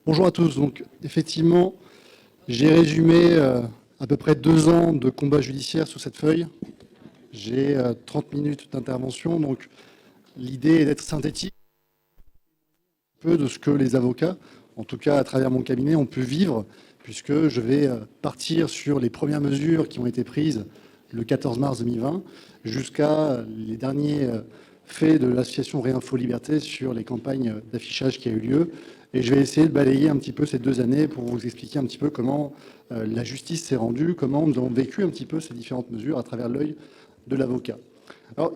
Bonjour à tous. Donc, effectivement, j'ai résumé à peu près 2 ans de combat judiciaire sur cette feuille. J'ai 30 minutes d'intervention. Donc, l'idée est d'être synthétique un peu de ce que les avocats, en tout cas à travers mon cabinet, ont pu vivre, puisque je vais partir sur les premières mesures qui ont été prises le 14 mars 2020 jusqu'à les derniers faits de l'association Réinfo Liberté sur les campagnes d'affichage qui a eu lieu. Et je vais essayer de balayer un petit peu ces 2 années pour vous expliquer un petit peu comment la justice s'est rendue, comment nous avons vécu un petit peu ces différentes mesures à travers l'œil de l'avocat. Alors,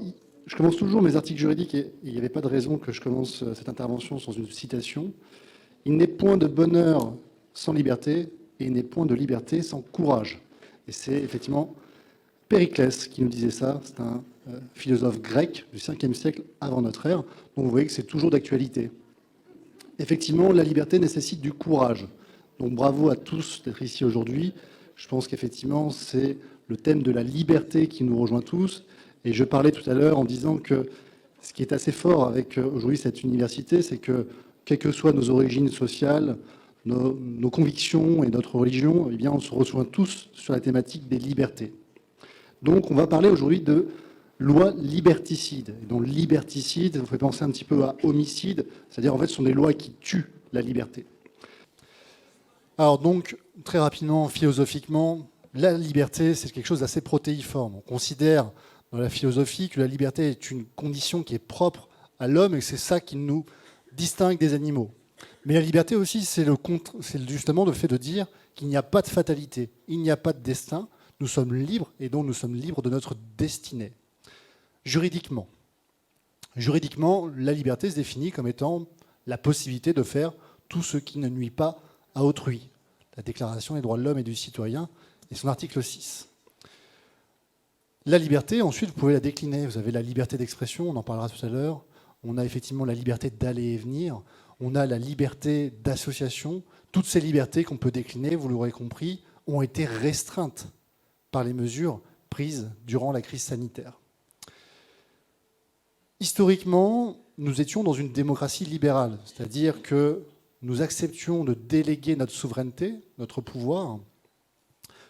je commence toujours mes articles juridiques et il n'y avait pas de raison que je commence cette intervention sans une citation. Il n'est point de bonheur sans liberté et il n'est point de liberté sans courage. Et c'est effectivement Périclès qui nous disait ça. C'est un philosophe grec du 5e siècle avant notre ère. Donc vous voyez que c'est toujours d'actualité. Effectivement, la liberté nécessite du courage. Donc bravo à tous d'être ici aujourd'hui. Je pense qu'effectivement, c'est le thème de la liberté qui nous rejoint tous. Et je parlais tout à l'heure en disant que ce qui est assez fort avec aujourd'hui cette université, c'est que, quelles que soient nos origines sociales, nos convictions et notre religion, eh bien, on se rejoint tous sur la thématique des libertés. Donc on va parler aujourd'hui de loi liberticide. Et donc liberticide, vous fait penser un petit peu à homicide, c'est-à-dire en fait ce sont des lois qui tuent la liberté. Alors donc, très rapidement, philosophiquement, la liberté, c'est quelque chose d'assez protéiforme. On considère dans la philosophie que la liberté est une condition qui est propre à l'homme et que c'est ça qui nous distingue des animaux. Mais la liberté aussi, c'est justement le fait de dire qu'il n'y a pas de fatalité, il n'y a pas de destin, nous sommes libres et donc nous sommes libres de notre destinée. Juridiquement, la liberté se définit comme étant la possibilité de faire tout ce qui ne nuit pas à autrui. La Déclaration des droits de l'homme et du citoyen et son article 6. La liberté, ensuite, vous pouvez la décliner. Vous avez la liberté d'expression, on en parlera tout à l'heure. On a effectivement la liberté d'aller et venir. On a la liberté d'association. Toutes ces libertés qu'on peut décliner, vous l'aurez compris, ont été restreintes par les mesures prises durant la crise sanitaire. Historiquement, nous étions dans une démocratie libérale, c'est-à-dire que nous acceptions de déléguer notre souveraineté, notre pouvoir,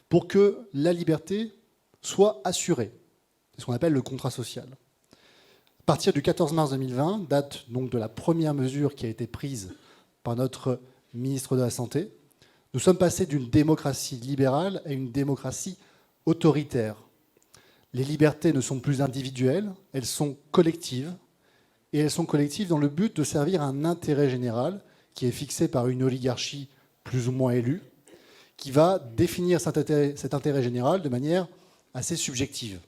pour que la liberté soit assurée. C'est ce qu'on appelle le contrat social. À partir du 14 mars 2020, date donc de la première mesure qui a été prise par notre ministre de la Santé, nous sommes passés d'une démocratie libérale à une démocratie autoritaire. Les libertés ne sont plus individuelles, elles sont collectives, et elles sont collectives dans le but de servir un intérêt général qui est fixé par une oligarchie plus ou moins élue, qui va définir cet intérêt général de manière assez subjective.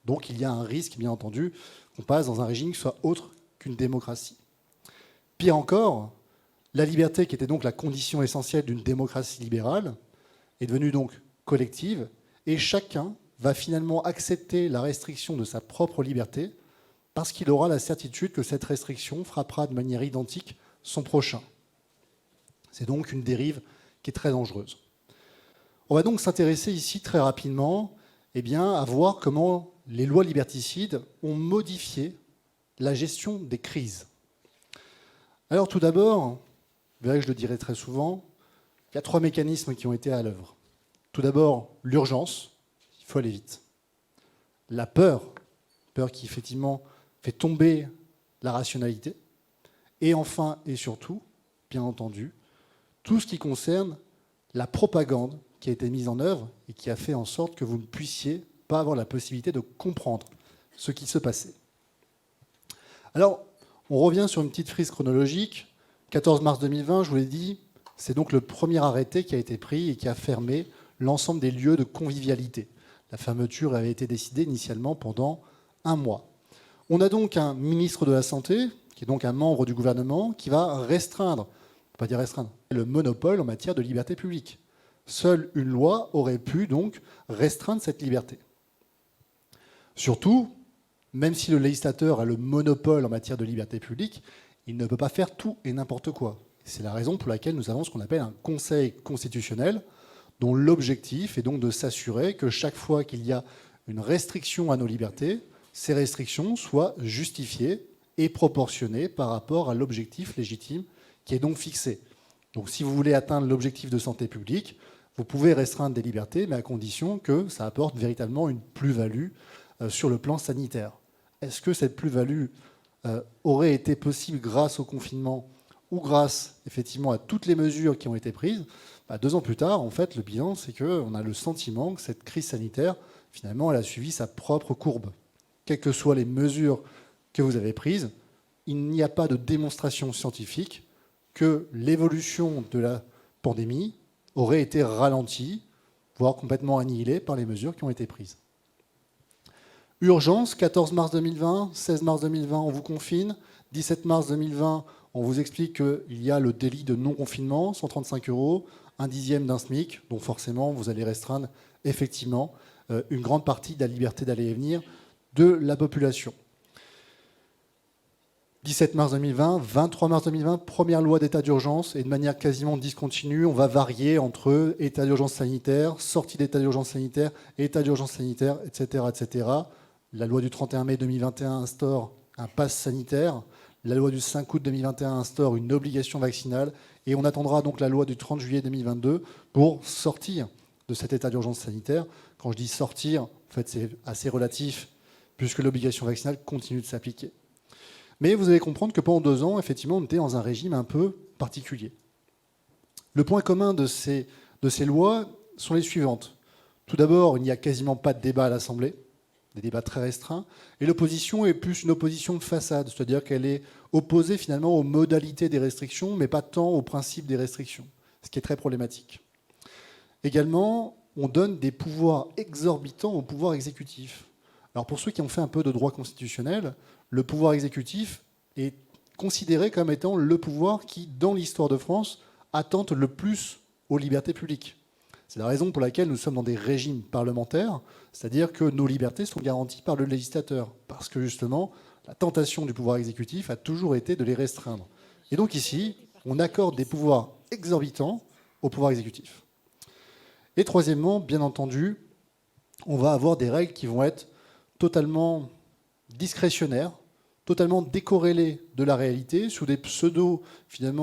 Donc il y a un risque, bien entendu, qu'on passe dans un régime qui soit autre qu'une démocratie. Pire encore, la liberté, qui était donc la condition essentielle d'une démocratie libérale, est devenue donc collective, et chacun va finalement accepter la restriction de sa propre liberté parce qu'il aura la certitude que cette restriction frappera de manière identique son prochain. C'est donc une dérive qui est très dangereuse. On va donc s'intéresser ici très rapidement à voir comment les lois liberticides ont modifié la gestion des crises. Alors tout d'abord, vous verrez que je le dirai très souvent, il y a 3 mécanismes qui ont été à l'œuvre. Tout d'abord, l'urgence, il faut aller vite. La peur qui effectivement fait tomber la rationalité. Et enfin et surtout, bien entendu, tout ce qui concerne la propagande qui a été mise en œuvre et qui a fait en sorte que vous ne puissiez pas avoir la possibilité de comprendre ce qui se passait. Alors, on revient sur une petite frise chronologique. 14 mars 2020, je vous l'ai dit, c'est donc le premier arrêté qui a été pris et qui a fermé l'ensemble des lieux de convivialité. La fermeture avait été décidée initialement pendant 1 mois. On a donc un ministre de la Santé, qui est donc un membre du gouvernement, qui va restreindre, pas dire restreindre, le monopole en matière de liberté publique. Seule une loi aurait pu donc restreindre cette liberté. Surtout, même si le législateur a le monopole en matière de liberté publique, il ne peut pas faire tout et n'importe quoi. C'est la raison pour laquelle nous avons ce qu'on appelle un conseil constitutionnel, dont l'objectif est donc de s'assurer que chaque fois qu'il y a une restriction à nos libertés, ces restrictions soient justifiées et proportionnées par rapport à l'objectif légitime qui est donc fixé. Donc si vous voulez atteindre l'objectif de santé publique, vous pouvez restreindre des libertés, mais à condition que ça apporte véritablement une plus-value sur le plan sanitaire. Est-ce que cette plus-value aurait été possible grâce au confinement ou grâce effectivement à toutes les mesures qui ont été prises? 2 ans plus tard, en fait, le bilan, c'est qu'on a le sentiment que cette crise sanitaire, finalement, elle a suivi sa propre courbe. Quelles que soient les mesures que vous avez prises, il n'y a pas de démonstration scientifique que l'évolution de la pandémie aurait été ralentie, voire complètement annihilée par les mesures qui ont été prises. Urgence, 14 mars 2020, 16 mars 2020, on vous confine. 17 mars 2020, on vous explique qu'il y a le délit de non-confinement, 135 €, un dixième d'un SMIC, donc forcément, vous allez restreindre effectivement une grande partie de la liberté d'aller et venir de la population. 17 mars 2020, 23 mars 2020, première loi d'état d'urgence, et de manière quasiment discontinue, on va varier entre état d'urgence sanitaire, sortie d'état d'urgence sanitaire, état d'urgence sanitaire, etc., etc. La loi du 31 mai 2021 instaure un pass sanitaire. La loi du 5 août 2021 instaure une obligation vaccinale. Et on attendra donc la loi du 30 juillet 2022 pour sortir de cet état d'urgence sanitaire. Quand je dis sortir, en fait, c'est assez relatif, puisque l'obligation vaccinale continue de s'appliquer. Mais vous allez comprendre que pendant 2 ans, effectivement, on était dans un régime un peu particulier. Le point commun de ces lois sont les suivantes. Tout d'abord, il n'y a quasiment pas de débat à l'Assemblée, des débats très restreints, et l'opposition est plus une opposition de façade, c'est-à-dire qu'elle est opposée finalement aux modalités des restrictions, mais pas tant au principe des restrictions, ce qui est très problématique. Également, on donne des pouvoirs exorbitants au pouvoir exécutif. Alors pour ceux qui ont fait un peu de droit constitutionnel, le pouvoir exécutif est considéré comme étant le pouvoir qui, dans l'histoire de France, attente le plus aux libertés publiques. C'est la raison pour laquelle nous sommes dans des régimes parlementaires, c'est-à-dire que nos libertés sont garanties par le législateur, parce que justement, la tentation du pouvoir exécutif a toujours été de les restreindre. Et donc ici, on accorde des pouvoirs exorbitants au pouvoir exécutif. Et troisièmement, bien entendu, on va avoir des règles qui vont être totalement discrétionnaires, totalement décorrélées de la réalité, sous des pseudo,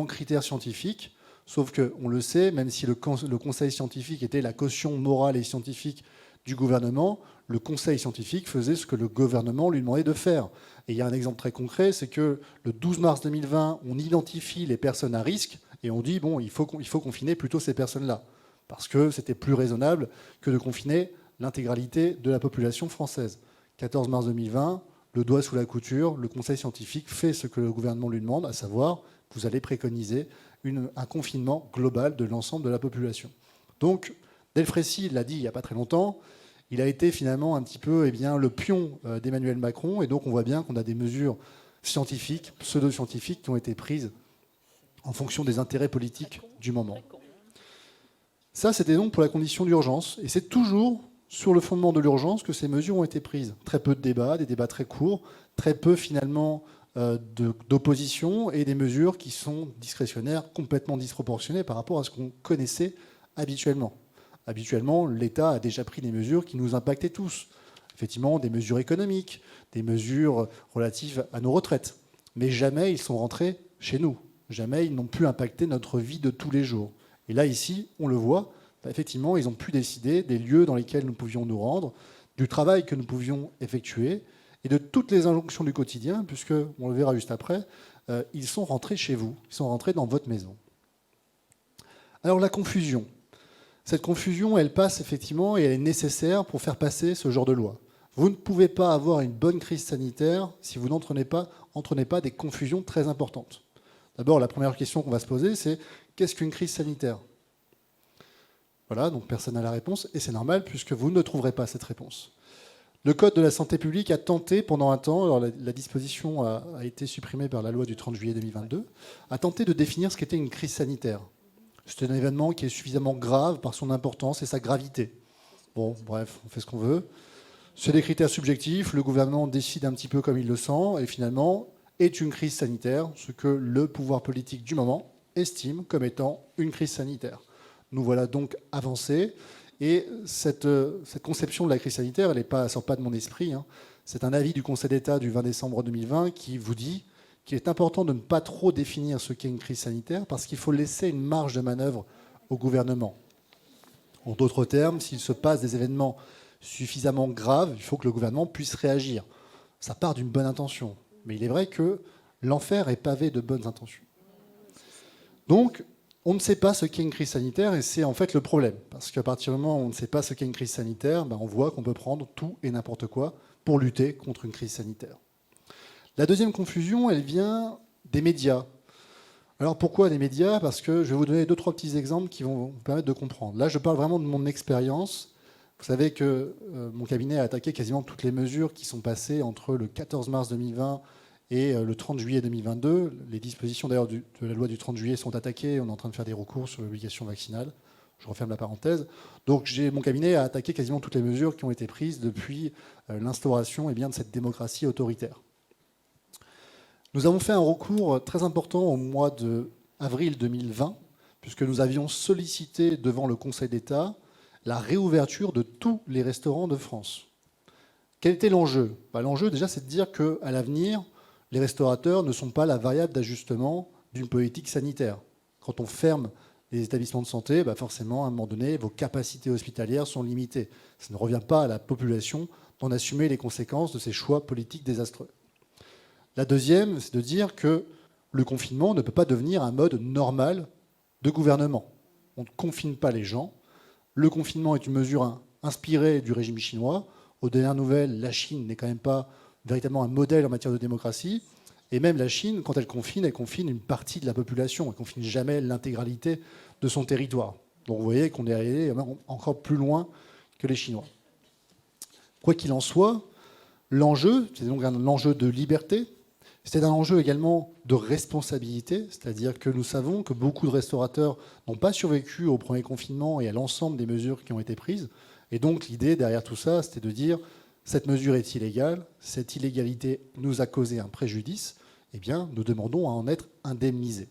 critères scientifiques. Sauf qu'on le sait, même si le conseil scientifique était la caution morale et scientifique du gouvernement, le conseil scientifique faisait ce que le gouvernement lui demandait de faire. Et il y a un exemple très concret, c'est que le 12 mars 2020, on identifie les personnes à risque et on dit, bon, il faut confiner plutôt ces personnes-là, parce que c'était plus raisonnable que de confiner l'intégralité de la population française. 14 mars 2020, le doigt sous la couture, le conseil scientifique fait ce que le gouvernement lui demande, à savoir, vous allez préconiser un confinement global de l'ensemble de la population. Donc, Delfrécy l'a dit il n'y a pas très longtemps, il a été finalement un petit peu le pion d'Emmanuel Macron, et donc on voit bien qu'on a des mesures scientifiques, pseudo-scientifiques, qui ont été prises en fonction des intérêts politiques du moment. Ça, c'était donc pour la condition d'urgence, et c'est toujours sur le fondement de l'urgence que ces mesures ont été prises. Très peu de débats, des débats très courts, très peu finalement d'opposition et des mesures qui sont discrétionnaires, complètement disproportionnées par rapport à ce qu'on connaissait habituellement. Habituellement, l'État a déjà pris des mesures qui nous impactaient tous. Effectivement, des mesures économiques, des mesures relatives à nos retraites. Mais jamais ils sont rentrés chez nous. Jamais ils n'ont pu impacter notre vie de tous les jours. Et là, ici, on le voit, effectivement, ils ont pu décider des lieux dans lesquels nous pouvions nous rendre, du travail que nous pouvions effectuer, et de toutes les injonctions du quotidien, puisque, on le verra juste après, ils sont rentrés chez vous, ils sont rentrés dans votre maison. Alors la confusion. Cette confusion, elle passe effectivement et elle est nécessaire pour faire passer ce genre de loi. Vous ne pouvez pas avoir une bonne crise sanitaire si vous n'entraînez pas des confusions très importantes. D'abord, la première question qu'on va se poser, c'est qu'est-ce qu'une crise sanitaire ? Voilà, donc personne n'a la réponse, et c'est normal puisque vous ne trouverez pas cette réponse. Le Code de la santé publique a tenté pendant un temps, alors la disposition a été supprimée par la loi du 30 juillet 2022, a tenté de définir ce qu'était une crise sanitaire. C'est un événement qui est suffisamment grave par son importance et sa gravité. Bon, bref, on fait ce qu'on veut. C'est des critères subjectifs, le gouvernement décide un petit peu comme il le sent, et finalement, est une crise sanitaire, ce que le pouvoir politique du moment estime comme étant une crise sanitaire. Nous voilà donc avancés. Et cette conception de la crise sanitaire, elle ne sort pas de mon esprit. C'est un avis du Conseil d'État du 20 décembre 2020 qui vous dit qu'il est important de ne pas trop définir ce qu'est une crise sanitaire parce qu'il faut laisser une marge de manœuvre au gouvernement. En d'autres termes, s'il se passe des événements suffisamment graves, il faut que le gouvernement puisse réagir. Ça part d'une bonne intention. Mais il est vrai que l'enfer est pavé de bonnes intentions. Donc, on ne sait pas ce qu'est une crise sanitaire et c'est en fait le problème. Parce qu'à partir du moment où on ne sait pas ce qu'est une crise sanitaire, on voit qu'on peut prendre tout et n'importe quoi pour lutter contre une crise sanitaire. La deuxième confusion, elle vient des médias. Alors pourquoi des médias? Parce que je vais vous donner 2-3 petits exemples qui vont vous permettre de comprendre. Là, je parle vraiment de mon expérience. Vous savez que mon cabinet a attaqué quasiment toutes les mesures qui sont passées entre le 14 mars 2020 et le 30 juillet 2022. Les dispositions d'ailleurs de la loi du 30 juillet sont attaquées. On est en train de faire des recours sur l'obligation vaccinale. Je referme la parenthèse. Donc mon cabinet a attaqué quasiment toutes les mesures qui ont été prises depuis l'instauration de cette démocratie autoritaire. Nous avons fait un recours très important au mois d'avril 2020, puisque nous avions sollicité devant le Conseil d'État la réouverture de tous les restaurants de France. Quel était l'enjeu? L'enjeu, déjà, c'est de dire qu'à l'avenir, les restaurateurs ne sont pas la variable d'ajustement d'une politique sanitaire. Quand on ferme les établissements de santé, forcément, à un moment donné, vos capacités hospitalières sont limitées. Ça ne revient pas à la population d'en assumer les conséquences de ces choix politiques désastreux. La deuxième, c'est de dire que le confinement ne peut pas devenir un mode normal de gouvernement. On ne confine pas les gens. Le confinement est une mesure inspirée du régime chinois. Aux dernières nouvelles, la Chine n'est quand même pas véritablement un modèle en matière de démocratie. Et même la Chine, quand elle confine une partie de la population. Elle ne confine jamais l'intégralité de son territoire. Donc vous voyez qu'on est allé encore plus loin que les Chinois. Quoi qu'il en soit, l'enjeu, c'est donc un enjeu de liberté. C'est un enjeu également de responsabilité, c'est-à-dire que nous savons que beaucoup de restaurateurs n'ont pas survécu au premier confinement et à l'ensemble des mesures qui ont été prises. Et donc l'idée derrière tout ça, c'était de dire cette mesure est illégale, cette illégalité nous a causé un préjudice, eh bien nous demandons à en être indemnisés.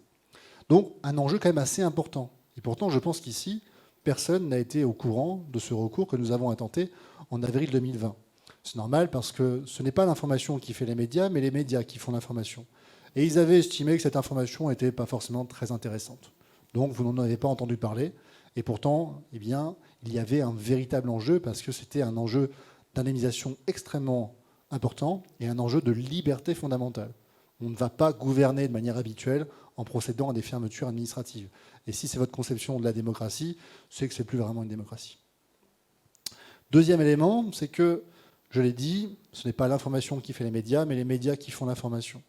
Donc un enjeu quand même assez important. Et pourtant, je pense qu'ici, personne n'a été au courant de ce recours que nous avons intenté en avril 2020. C'est normal parce que ce n'est pas l'information qui fait les médias, mais les médias qui font l'information. Et ils avaient estimé que cette information n'était pas forcément très intéressante. Donc vous n'en avez pas entendu parler. Et pourtant, eh bien, il y avait un véritable enjeu parce que c'était un enjeu d'indemnisation extrêmement important et un enjeu de liberté fondamentale. On ne va pas gouverner de manière habituelle en procédant à des fermetures administratives. Et si c'est votre conception de la démocratie, c'est que ce n'est plus vraiment une démocratie. Deuxième élément, c'est que je l'ai dit, ce n'est pas l'information qui fait les médias, mais les médias qui font l'information.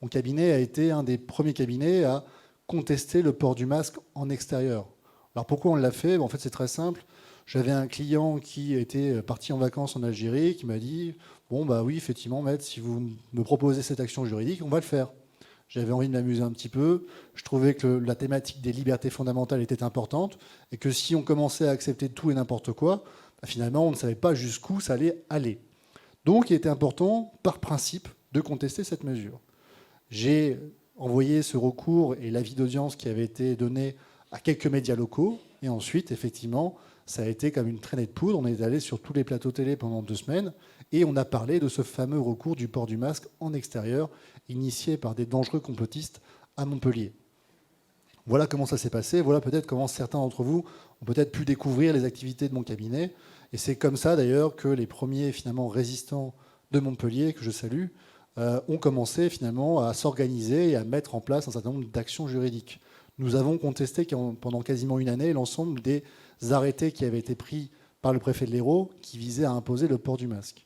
Mon cabinet a été un des premiers cabinets à contester le port du masque en extérieur. Alors pourquoi on l'a fait? En fait, c'est très simple. J'avais un client qui était parti en vacances en Algérie, qui m'a dit « Bon, oui, effectivement, maître, si vous me proposez cette action juridique, on va le faire. » J'avais envie de m'amuser un petit peu. Je trouvais que la thématique des libertés fondamentales était importante et que si on commençait à accepter tout et n'importe quoi, finalement, on ne savait pas jusqu'où ça allait aller. Donc, il était important, par principe, de contester cette mesure. J'ai envoyé ce recours et l'avis d'audience qui avait été donné à quelques médias locaux. Et ensuite, effectivement, ça a été comme une traînée de poudre. On est allé sur tous les plateaux télé pendant 2 semaines et on a parlé de ce fameux recours du port du masque en extérieur, initié par des dangereux complotistes à Montpellier. Voilà comment ça s'est passé. Voilà peut-être comment certains d'entre vous ont peut-être pu découvrir les activités de mon cabinet. Et c'est comme ça, d'ailleurs, que les premiers, finalement, résistants de Montpellier, que je salue, ont commencé, finalement, à s'organiser et à mettre en place un certain nombre d'actions juridiques. Nous avons contesté pendant quasiment une année l'ensemble des arrêtés qui avaient été pris par le préfet de l'Hérault qui visaient à imposer le port du masque.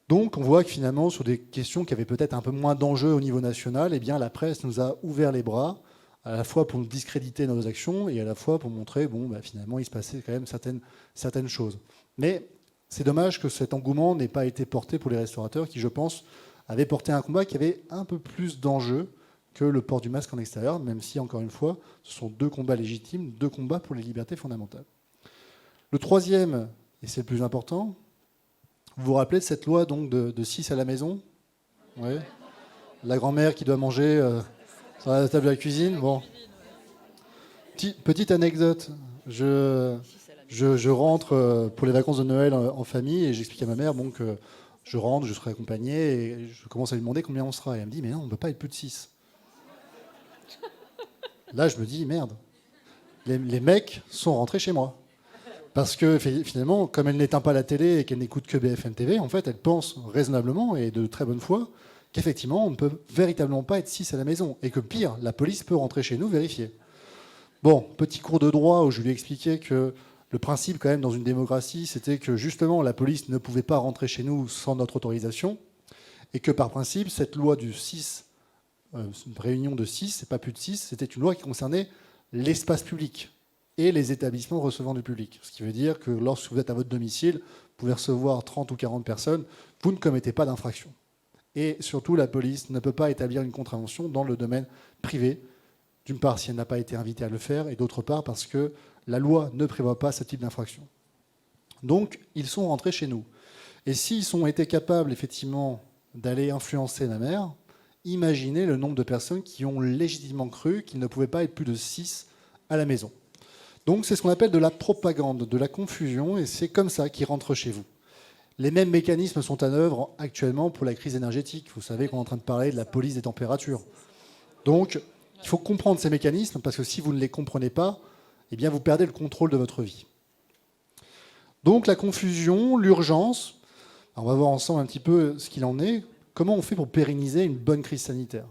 Donc, on voit que, finalement, sur des questions qui avaient peut-être un peu moins d'enjeux au niveau national, eh bien, la presse nous a ouvert les bras, à la fois pour nous discréditer nos actions et à la fois pour montrer, finalement, il se passait quand même certaines choses. Mais c'est dommage que cet engouement n'ait pas été porté pour les restaurateurs qui, je pense, avaient porté un combat qui avait un peu plus d'enjeux que le port du masque en extérieur, même si, encore une fois, ce sont 2 combats légitimes, 2 combats pour les libertés fondamentales. Le troisième, et c'est le plus important, vous vous rappelez de cette loi donc, de 6 à la maison? Ouais. La grand-mère qui doit manger sur la table de la cuisine. Bon. Petite anecdote. Je rentre pour les vacances de Noël en famille et j'explique à ma mère que Je rentre, je serai accompagné, et je commence à lui demander combien on sera. Et elle me dit, mais non, on ne peut pas être plus de 6. Là, je me dis, merde, les mecs sont rentrés chez moi. Parce que finalement, comme elle n'éteint pas la télé et qu'elle n'écoute que BFM TV, en fait, elle pense raisonnablement et de très bonne foi qu'effectivement, on ne peut véritablement pas être 6 à la maison. Et que pire, la police peut rentrer chez nous vérifier. Bon, petit cours de droit où je lui ai expliqué que le principe quand même dans une démocratie, c'était que justement la police ne pouvait pas rentrer chez nous sans notre autorisation et que par principe, cette loi du 6, une réunion de 6, c'est pas plus de 6, c'était une loi qui concernait l'espace public et les établissements recevant du public. Ce qui veut dire que lorsque vous êtes à votre domicile, vous pouvez recevoir 30 ou 40 personnes, vous ne commettez pas d'infraction. Et surtout, la police ne peut pas établir une contravention dans le domaine privé, d'une part si elle n'a pas été invitée à le faire, et d'autre part parce que la loi ne prévoit pas ce type d'infraction. Donc, ils sont rentrés chez nous. Et s'ils ont été capables, effectivement, d'aller influencer ma mère, imaginez le nombre de personnes qui ont légitimement cru qu'il ne pouvait pas être plus de 6 à la maison. Donc c'est ce qu'on appelle de la propagande, de la confusion, et c'est comme ça qu'ils rentrent chez vous. Les mêmes mécanismes sont à œuvre actuellement pour la crise énergétique. Vous savez qu'on est en train de parler de la police des températures. Donc il faut comprendre ces mécanismes, parce que si vous ne les comprenez pas, eh bien vous perdez le contrôle de votre vie. Donc la confusion, l'urgence, on va voir ensemble un petit peu ce qu'il en est. Comment on fait pour pérenniser une bonne crise sanitaire?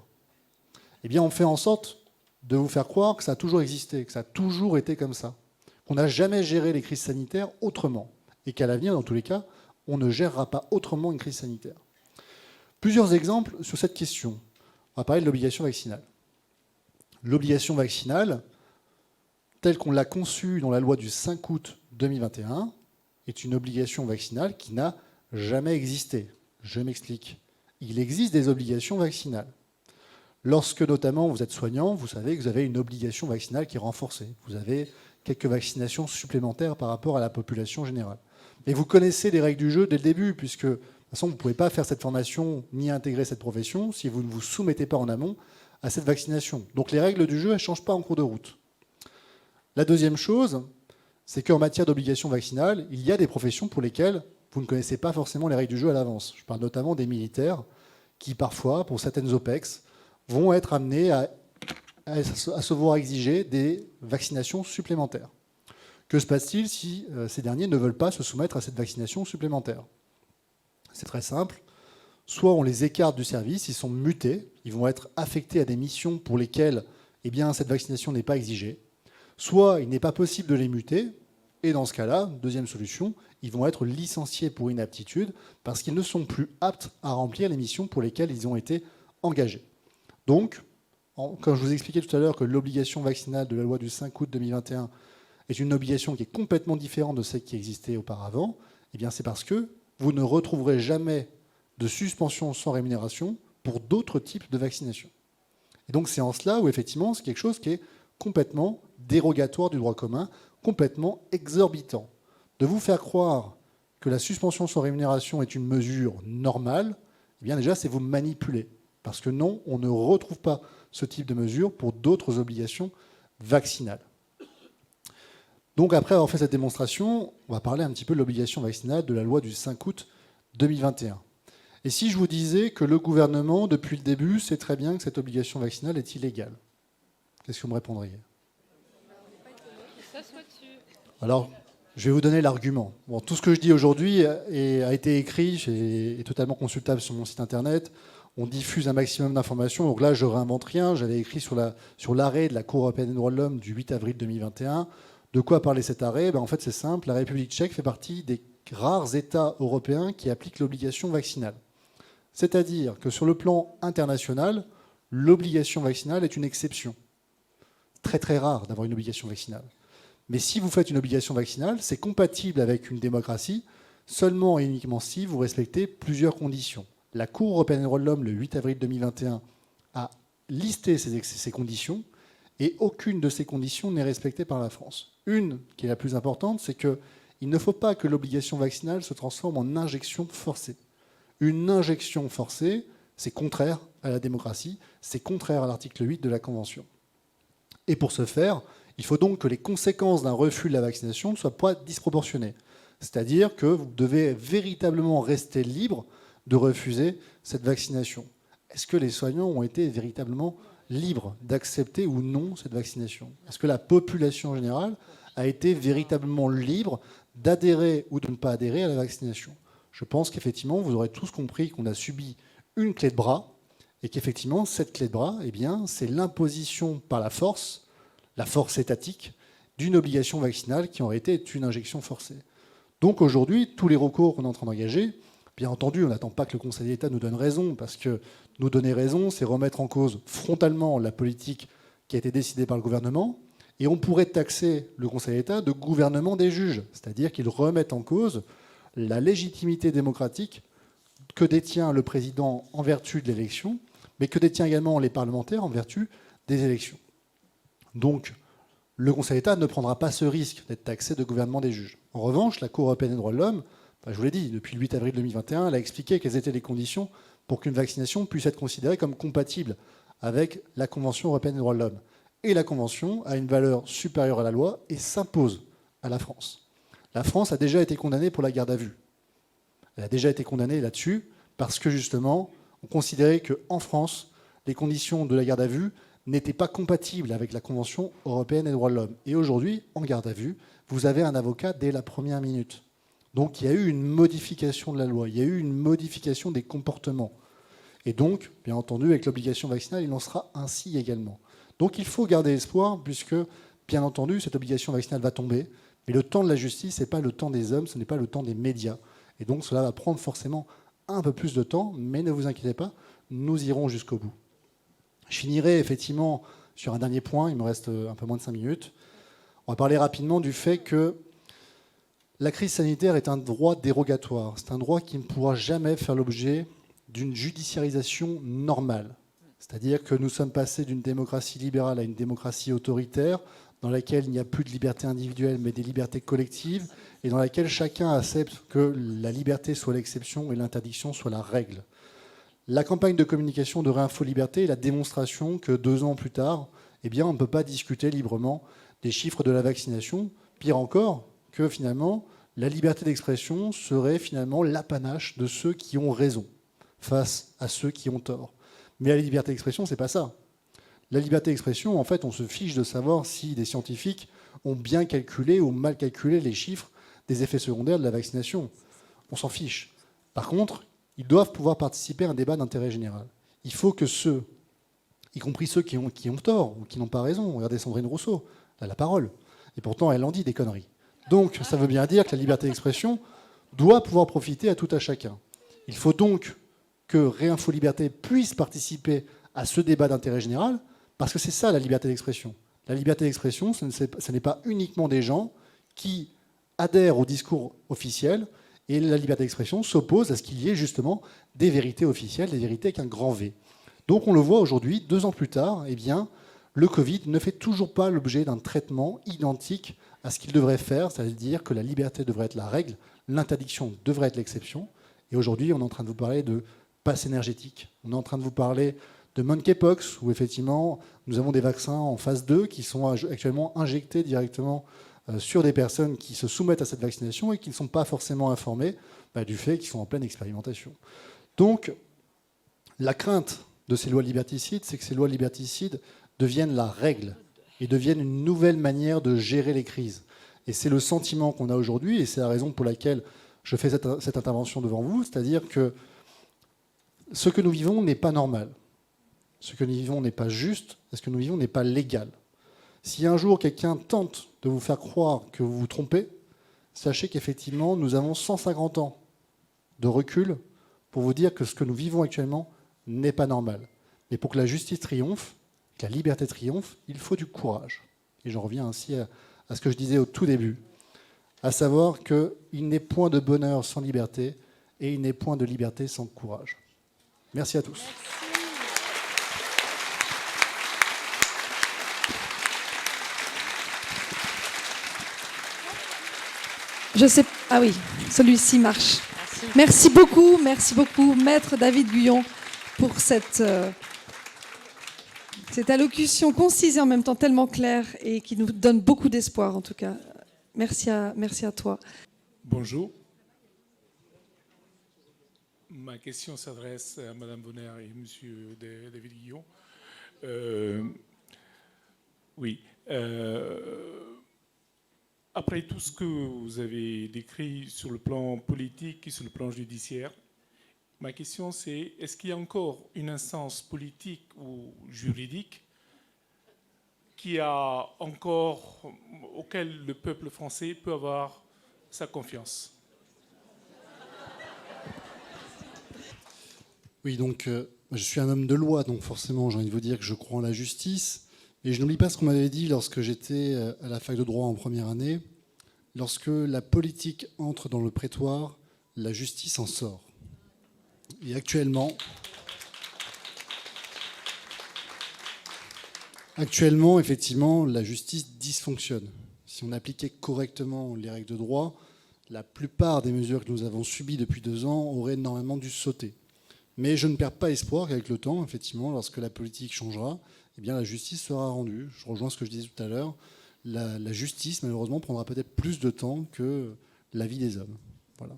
Eh bien on fait en sorte de vous faire croire que ça a toujours existé, que ça a toujours été comme ça, qu'on n'a jamais géré les crises sanitaires autrement, et qu'à l'avenir, dans tous les cas, on ne gérera pas autrement une crise sanitaire. Plusieurs exemples sur cette question. On va parler de l'obligation vaccinale. L'obligation vaccinale, telle qu'on l'a conçue dans la loi du 5 août 2021, est une obligation vaccinale qui n'a jamais existé. Je m'explique. Il existe des obligations vaccinales. Lorsque, notamment, vous êtes soignant, vous savez que vous avez une obligation vaccinale qui est renforcée. Vous avez quelques vaccinations supplémentaires par rapport à la population générale. Et vous connaissez les règles du jeu dès le début, puisque, de toute façon, vous ne pouvez pas faire cette formation ni intégrer cette profession si vous ne vous soumettez pas en amont à cette vaccination. Donc les règles du jeu, elles ne changent pas en cours de route. La deuxième chose, c'est qu'en matière d'obligation vaccinale, il y a des professions pour lesquelles vous ne connaissez pas forcément les règles du jeu à l'avance. Je parle notamment des militaires qui, parfois, pour certaines OPEX, vont être amenés à se voir exiger des vaccinations supplémentaires. Que se passe-t-il si ces derniers ne veulent pas se soumettre à cette vaccination supplémentaire? C'est très simple. Soit on les écarte du service, ils sont mutés, ils vont être affectés à des missions pour lesquelles eh bien, cette vaccination n'est pas exigée. Soit il n'est pas possible de les muter, et dans ce cas-là, deuxième solution, ils vont être licenciés pour inaptitude parce qu'ils ne sont plus aptes à remplir les missions pour lesquelles ils ont été engagés. Donc, comme je vous ai expliqué tout à l'heure que l'obligation vaccinale de la loi du 5 août 2021 est une obligation qui est complètement différente de celle qui existait auparavant, eh bien c'est parce que vous ne retrouverez jamais de suspension sans rémunération pour d'autres types de vaccinations. Et donc c'est en cela où effectivement c'est quelque chose qui est complètement dérogatoire du droit commun, complètement exorbitant. De vous faire croire que la suspension sans rémunération est une mesure normale, eh bien déjà c'est vous manipuler. Parce que non, on ne retrouve pas ce type de mesure pour d'autres obligations vaccinales. Donc après avoir fait cette démonstration, on va parler un petit peu de l'obligation vaccinale de la loi du 5 août 2021. Et si je vous disais que le gouvernement, depuis le début, sait très bien que cette obligation vaccinale est illégale, qu'est-ce que vous me répondriez? Alors, je vais vous donner l'argument. Bon, tout ce que je dis aujourd'hui a été écrit, est totalement consultable sur mon site internet. On diffuse un maximum d'informations. Donc là, je ne réinvente rien. J'avais écrit sur l'arrêt de la Cour européenne des droits de l'homme du 8 avril 2021. De quoi parlait cet arrêt? En fait, c'est simple. La République tchèque fait partie des rares États européens qui appliquent l'obligation vaccinale. C'est-à-dire que sur le plan international, l'obligation vaccinale est une exception. Très très rare d'avoir une obligation vaccinale. Mais si vous faites une obligation vaccinale, c'est compatible avec une démocratie seulement et uniquement si vous respectez plusieurs conditions. La Cour européenne des droits de l'homme, le 8 avril 2021, a listé ces conditions et aucune de ces conditions n'est respectée par la France. Une, qui est la plus importante, c'est qu'il ne faut pas que l'obligation vaccinale se transforme en injection forcée. Une injection forcée, c'est contraire à la démocratie, c'est contraire à l'article 8 de la Convention. Et pour ce faire, il faut donc que les conséquences d'un refus de la vaccination ne soient pas disproportionnées. C'est-à-dire que vous devez véritablement rester libre de refuser cette vaccination. Est-ce que les soignants ont été véritablement libres d'accepter ou non cette vaccination? Est-ce que la population générale a été véritablement libre d'adhérer ou de ne pas adhérer à la vaccination? Je pense qu'effectivement, vous aurez tous compris qu'on a subi une clé de bras et qu'effectivement, cette clé de bras, eh bien, c'est l'imposition par la force étatique, d'une obligation vaccinale qui aurait été une injection forcée. Donc aujourd'hui, tous les recours qu'on est en train d'engager, bien entendu, on n'attend pas que le Conseil d'État nous donne raison, parce que nous donner raison, c'est remettre en cause frontalement la politique qui a été décidée par le gouvernement, et on pourrait taxer le Conseil d'État de gouvernement des juges, c'est-à-dire qu'ils remettent en cause la légitimité démocratique que détient le président en vertu de l'élection, mais que détient également les parlementaires en vertu des élections. Donc, le Conseil d'État ne prendra pas ce risque d'être taxé de gouvernement des juges. En revanche, la Cour européenne des droits de l'homme, je vous l'ai dit, depuis le 8 avril 2021, elle a expliqué quelles étaient les conditions pour qu'une vaccination puisse être considérée comme compatible avec la Convention européenne des droits de l'homme. Et la Convention a une valeur supérieure à la loi et s'impose à la France. La France a déjà été condamnée pour la garde à vue. Elle a déjà été condamnée là-dessus parce que, justement, on considérait qu'en France, les conditions de la garde à vue n'étaient pas compatibles avec la Convention européenne des droits de l'homme. Et aujourd'hui, en garde à vue, vous avez un avocat dès la première minute. Donc il y a eu une modification de la loi, il y a eu une modification des comportements. Et donc, bien entendu, avec l'obligation vaccinale, il en sera ainsi également. Donc il faut garder espoir, puisque, bien entendu, cette obligation vaccinale va tomber. Mais le temps de la justice, ce n'est pas le temps des hommes, ce n'est pas le temps des médias. Et donc cela va prendre forcément un peu plus de temps, mais ne vous inquiétez pas, nous irons jusqu'au bout. Je finirai effectivement sur un dernier point, il me reste un peu moins de 5 minutes. On va parler rapidement du fait que la crise sanitaire est un droit dérogatoire. C'est un droit qui ne pourra jamais faire l'objet d'une judiciarisation normale. C'est-à-dire que nous sommes passés d'une démocratie libérale à une démocratie autoritaire, dans laquelle il n'y a plus de liberté individuelle, mais des libertés collectives, et dans laquelle chacun accepte que la liberté soit l'exception et l'interdiction soit la règle. La campagne de communication de Réinfo Liberté est la démonstration que 2 ans plus tard, eh bien, on ne peut pas discuter librement des chiffres de la vaccination. Pire encore, que finalement, la liberté d'expression serait finalement l'apanage de ceux qui ont raison face à ceux qui ont tort. Mais la liberté d'expression, c'est pas ça. La liberté d'expression, en fait, on se fiche de savoir si des scientifiques ont bien calculé ou mal calculé les chiffres des effets secondaires de la vaccination. On s'en fiche. Par contre, ils doivent pouvoir participer à un débat d'intérêt général. Il faut que ceux, y compris ceux qui ont tort ou qui n'ont pas raison, regardez Sandrine Rousseau, elle a la parole, et pourtant elle en dit des conneries. Donc ça veut bien dire que la liberté d'expression doit pouvoir profiter à tout à chacun. Il faut donc que Réinfo Liberté puisse participer à ce débat d'intérêt général, parce que c'est ça la liberté d'expression. La liberté d'expression, ce n'est pas uniquement des gens qui adhèrent au discours officiel, et la liberté d'expression s'oppose à ce qu'il y ait justement des vérités officielles, des vérités avec un grand V. Donc on le voit aujourd'hui, 2 ans plus tard, eh bien, le Covid ne fait toujours pas l'objet d'un traitement identique à ce qu'il devrait faire, c'est-à-dire que la liberté devrait être la règle, l'interdiction devrait être l'exception. Et aujourd'hui, on est en train de vous parler de passe énergétique. On est en train de vous parler de monkeypox, où effectivement, nous avons des vaccins en phase 2 qui sont actuellement injectés directement sur des personnes qui se soumettent à cette vaccination et qui ne sont pas forcément informées du fait qu'ils sont en pleine expérimentation. Donc, la crainte de ces lois liberticides, c'est que ces lois liberticides deviennent la règle et deviennent une nouvelle manière de gérer les crises. Et c'est le sentiment qu'on a aujourd'hui, et c'est la raison pour laquelle je fais cette intervention devant vous, c'est-à-dire que ce que nous vivons n'est pas normal. Ce que nous vivons n'est pas juste, et ce que nous vivons n'est pas légal. Si un jour quelqu'un tente de vous faire croire que vous vous trompez, sachez qu'effectivement, nous avons 150 ans de recul pour vous dire que ce que nous vivons actuellement n'est pas normal. Et pour que la justice triomphe, que la liberté triomphe, il faut du courage. Et j'en reviens ainsi à ce que je disais au tout début, à savoir qu'il n'est point de bonheur sans liberté et il n'est point de liberté sans courage. Merci à tous. Je sais. Ah oui, celui-ci marche. Merci beaucoup, Maître David Guyon, pour cette allocution concise et en même temps tellement claire et qui nous donne beaucoup d'espoir en tout cas. Merci à toi. Bonjour. Ma question s'adresse à Madame Bonner et Monsieur David Guillon. Oui. Après tout ce que vous avez décrit sur le plan politique et sur le plan judiciaire, ma question c'est, est-ce qu'il y a encore une instance politique ou juridique auquel le peuple français peut avoir sa confiance? Oui, donc je suis un homme de loi, donc forcément j'ai envie de vous dire que je crois en la justice. Et je n'oublie pas ce qu'on m'avait dit lorsque j'étais à la fac de droit en première année. Lorsque la politique entre dans le prétoire, la justice en sort. Et actuellement, effectivement, la justice dysfonctionne. Si on appliquait correctement les règles de droit, la plupart des mesures que nous avons subies depuis 2 ans auraient normalement dû sauter. Mais je ne perds pas espoir qu'avec le temps, effectivement, lorsque la politique changera, eh bien, la justice sera rendue. Je rejoins ce que je disais tout à l'heure. La justice, malheureusement, prendra peut-être plus de temps que la vie des hommes. Voilà.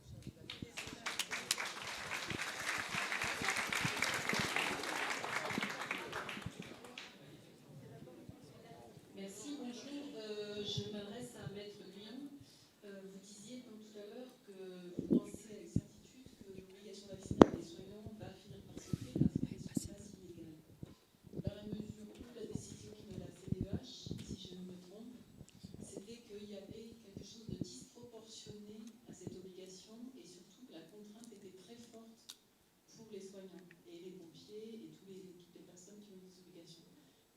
Merci, bonjour. Je m'adresse à Maître Guillon. Vous disiez donc tout à l'heure que vous pensez avec certitude que l'obligation vaccinale des soignants va finir par se faire parce qu'elle est sur base illégale. Dans la mesure où la décision de la CDH, si je ne me trompe, c'était qu'il y avait quelque chose de disproportionné à cette obligation et surtout que la contrainte était très forte pour les soignants et les pompiers et toutes les personnes qui ont des obligations.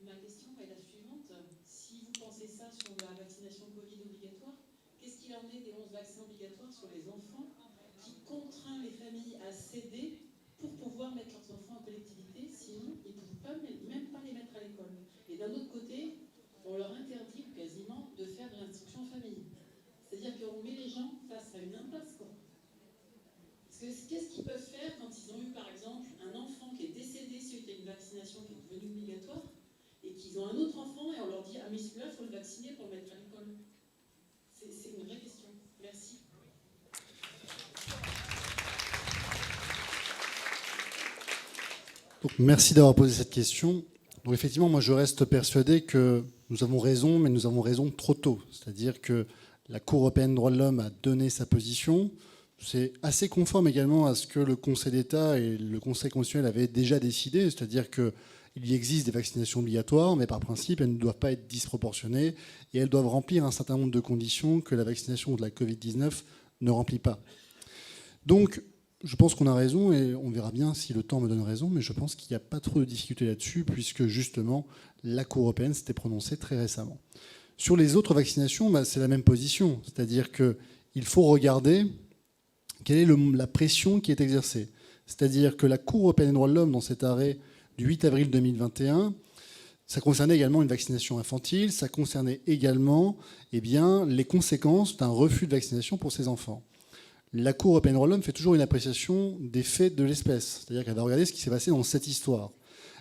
Ma question est la suivante. Si vous pensez ça sur la vaccination Covid obligatoire, qu'est-ce qu'il en est des 11 vaccins obligatoires sur les enfants qui contraint les familles à céder pour pouvoir mettre leurs enfants en collectivité, sinon ils ne peuvent même pas les mettre à l'école. Et d'un autre côté, on leur interdit quasiment de faire de l'instruction en famille. C'est-à-dire qu'on met les gens face à une impasse, quoi. Qu'est-ce qu'ils peuvent faire quand ils ont eu, par exemple, un enfant qui est décédé suite à une vaccination qui est devenue obligatoire et qu'ils ont un autre enfant et on leur dit « Ah, mais celui-là, il faut le vacciner pour le mettre à l'école ». C'est une vraie question. Merci. Donc, merci d'avoir posé cette question. Donc, effectivement, moi, je reste persuadé que nous avons raison, mais nous avons raison trop tôt. C'est-à-dire que la Cour européenne des droits de l'homme a donné sa position. C'est assez conforme également à ce que le Conseil d'État et le Conseil constitutionnel avaient déjà décidé, c'est-à-dire qu'il y existe des vaccinations obligatoires, mais par principe, elles ne doivent pas être disproportionnées et elles doivent remplir un certain nombre de conditions que la vaccination de la Covid-19 ne remplit pas. Donc, je pense qu'on a raison et on verra bien si le temps me donne raison, mais je pense qu'il n'y a pas trop de difficultés là-dessus puisque justement, la Cour européenne s'était prononcée très récemment. Sur les autres vaccinations, c'est la même position, c'est-à-dire qu'il faut regarder quelle est la pression qui est exercée. C'est-à-dire que la Cour européenne des droits de l'homme, dans cet arrêt du 8 avril 2021, ça concernait également une vaccination infantile, ça concernait également les conséquences d'un refus de vaccination pour ces enfants. La Cour européenne des droits de l'homme fait toujours une appréciation des faits de l'espèce, c'est-à-dire qu'elle va regarder ce qui s'est passé dans cette histoire.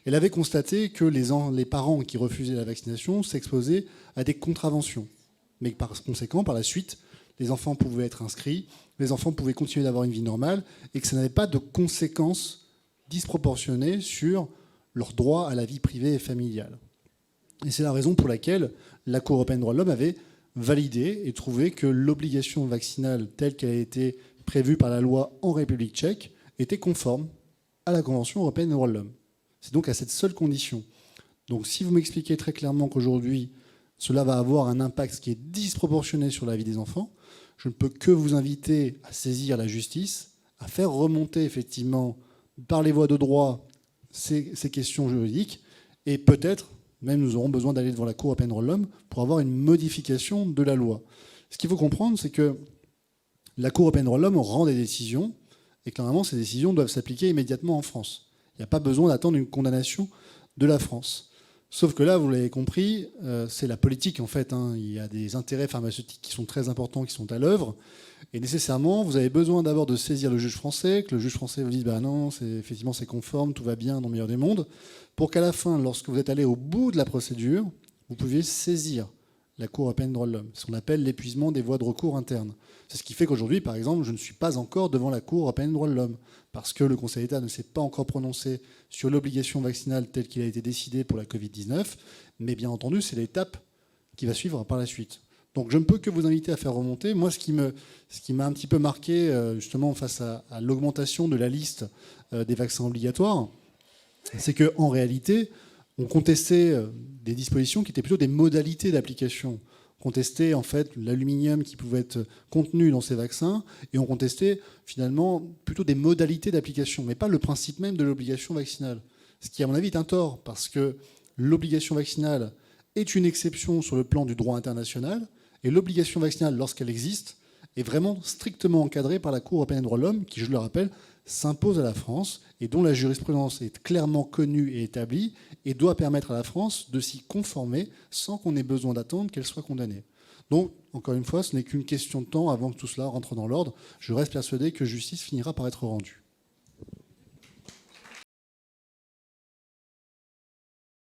Elle avait constaté que les parents qui refusaient la vaccination s'exposaient à des contraventions. Mais par conséquent, par la suite, les enfants pouvaient être inscrits, les enfants pouvaient continuer d'avoir une vie normale et que ça n'avait pas de conséquences disproportionnées sur leur droit à la vie privée et familiale. Et c'est la raison pour laquelle la Cour européenne des droits de l'homme avait validé et trouvé que l'obligation vaccinale telle qu'elle a été prévue par la loi en République tchèque était conforme à la Convention européenne des droits de l'homme. C'est donc à cette seule condition. Donc si vous m'expliquez très clairement qu'aujourd'hui, cela va avoir un impact qui est disproportionné sur la vie des enfants, je ne peux que vous inviter à saisir la justice, à faire remonter effectivement par les voies de droit ces questions juridiques, et peut-être même nous aurons besoin d'aller devant la Cour européenne des droits de l'homme pour avoir une modification de la loi. Ce qu'il faut comprendre, c'est que la Cour européenne des droits de l'homme rend des décisions, et que normalement ces décisions doivent s'appliquer immédiatement en France. Il n'y a pas besoin d'attendre une condamnation de la France. Sauf que là, vous l'avez compris, c'est la politique en fait. Il y a des intérêts pharmaceutiques qui sont très importants, qui sont à l'œuvre. Et nécessairement, vous avez besoin d'abord de saisir le juge français, que le juge français vous dise non, effectivement c'est conforme, tout va bien dans le meilleur des mondes, pour qu'à la fin, lorsque vous êtes allé au bout de la procédure, vous pouviez saisir la Cour européenne des droits de l'homme. C'est ce qu'on appelle l'épuisement des voies de recours internes. C'est ce qui fait qu'aujourd'hui, par exemple, je ne suis pas encore devant la Cour européenne des droits de l'homme, parce que le Conseil d'État ne s'est pas encore prononcé sur l'obligation vaccinale telle qu'il a été décidé pour la Covid-19, mais bien entendu, c'est l'étape qui va suivre par la suite. Donc je ne peux que vous inviter à faire remonter. Moi, ce qui m'a un petit peu marqué, justement, face à l'augmentation de la liste des vaccins obligatoires, c'est qu'en réalité, on contestait des dispositions qui étaient plutôt des modalités d'application. On contestait en fait l'aluminium qui pouvait être contenu dans ces vaccins, et on contestait finalement plutôt des modalités d'application, mais pas le principe même de l'obligation vaccinale. Ce qui, à mon avis, est un tort, parce que l'obligation vaccinale est une exception sur le plan du droit international, et l'obligation vaccinale, lorsqu'elle existe, est vraiment strictement encadrée par la Cour européenne des droits de l'homme, qui, je le rappelle, s'impose à la France et dont la jurisprudence est clairement connue et établie et doit permettre à la France de s'y conformer sans qu'on ait besoin d'attendre qu'elle soit condamnée. Donc, encore une fois, ce n'est qu'une question de temps avant que tout cela rentre dans l'ordre. Je reste persuadé que justice finira par être rendue.